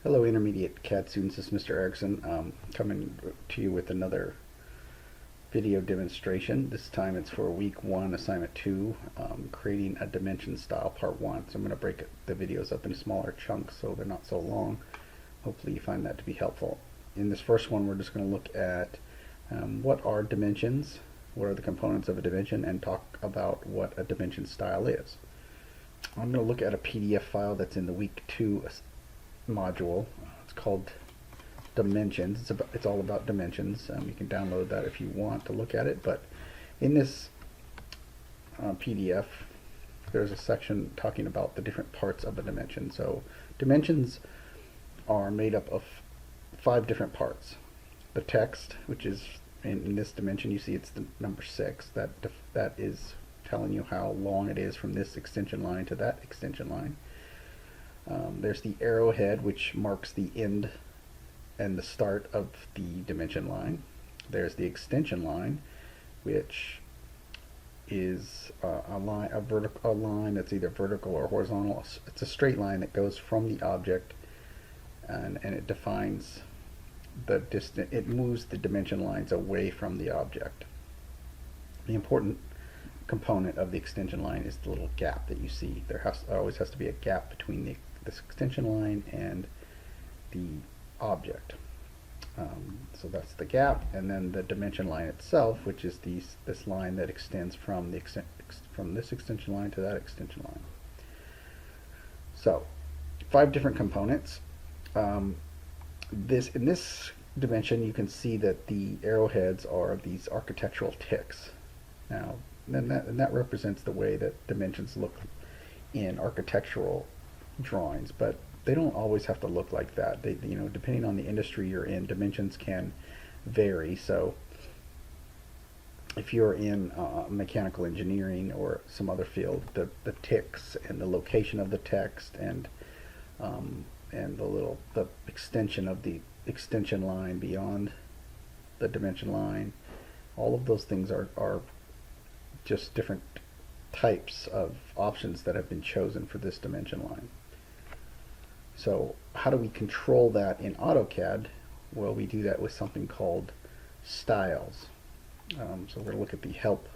Hello intermediate CAD students, this is Mr. Erickson coming to you with another video demonstration. This time it's for week 1, assignment 2, creating a dimension style part 1. So I'm going to break the videos up into smaller chunks so they're not so long. Hopefully you find that to be helpful. In this first one we're just going to look at what are dimensions, what are the components of a dimension, and talk about what a dimension style is. I'm going to look at a PDF file that's in the week 2 module. It's called Dimensions. It's all about dimensions. You can download that if you want to look at it, but in this PDF there's a section talking about the different parts of a dimension. So dimensions are made up of 5 different parts. The text, which is in this dimension, you see it's the number 6. That is telling you how long it is from this extension line to that extension line. There's the arrowhead, which marks the end and the start of the dimension line. There's the extension line, which is a line that's either vertical or horizontal. It's a straight line that goes from the object, and it defines the distance. It moves the dimension lines away from the object. The important component of the extension line is the little gap that you see. There always has to be a gap between this extension line and the object. So that's the gap, and then the dimension line itself, which is this line that extends from this extension line to that extension line. So 5 different components. In this dimension you can see that the arrowheads are these architectural ticks. Now that represents the way that dimensions look in architectural drawings, but they don't always have to look like that. Depending on the industry you're in, dimensions can vary. So if you're in mechanical engineering or some other field, the ticks and the location of the text and the extension of the extension line beyond the dimension line, all of those things are just different types of options that have been chosen for this dimension line. So how do we control that in AutoCAD? Well, we do that with something called styles. So we're going to look at the help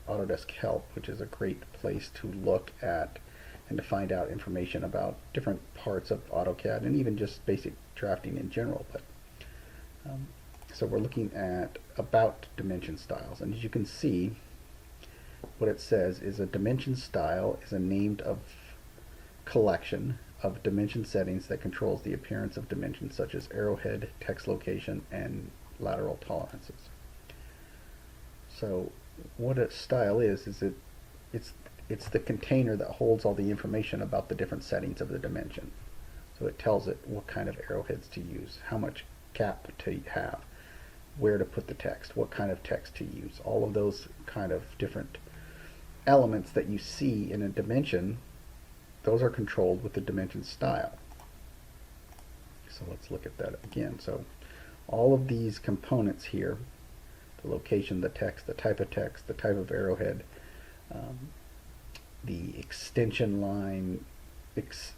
Autodesk help, which is a great place to look at and to find out information about different parts of AutoCAD and even just basic drafting in general. But so we're looking at about dimension styles, and as you can see, what it says is a dimension style is a named collection of dimension settings that controls the appearance of dimensions such as arrowhead, text location, and lateral tolerances. So what a style is it's the container that holds all the information about the different settings of the dimension. So it tells it what kind of arrowheads to use, how much cap to have, where to put the text, what kind of text to use. All of those kind of different elements that you see in a dimension, those are controlled with the dimension style. So let's look at that again. So all of these components here, the location, the text, the type of arrowhead, the extension line,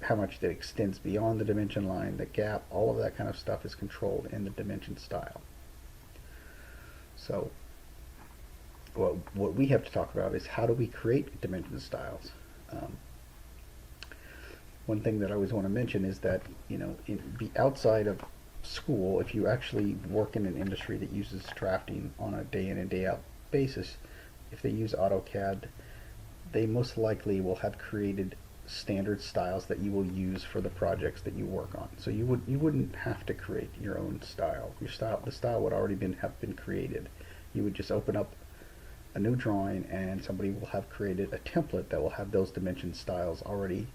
how much that extends beyond the dimension line, the gap, all of that kind of stuff is controlled in the dimension style. So what we have to talk about is how do we create dimension styles. One thing that I always want to mention is that outside of school, if you actually work in an industry that uses drafting on a day in and day out basis, if they use AutoCAD, they most likely will have created standard styles that you will use for the projects that you work on. So you wouldn't have to create your own style. The style would already have been created. You would just open up a new drawing and somebody will have created a template that will have those dimension styles already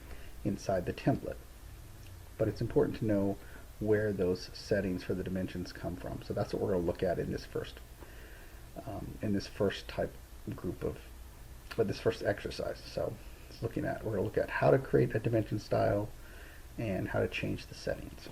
inside the template. But it's important to know where those settings for the dimensions come from. So that's what we're going to look at in this first this first exercise. So we're going to look at how to create a dimension style and how to change the settings.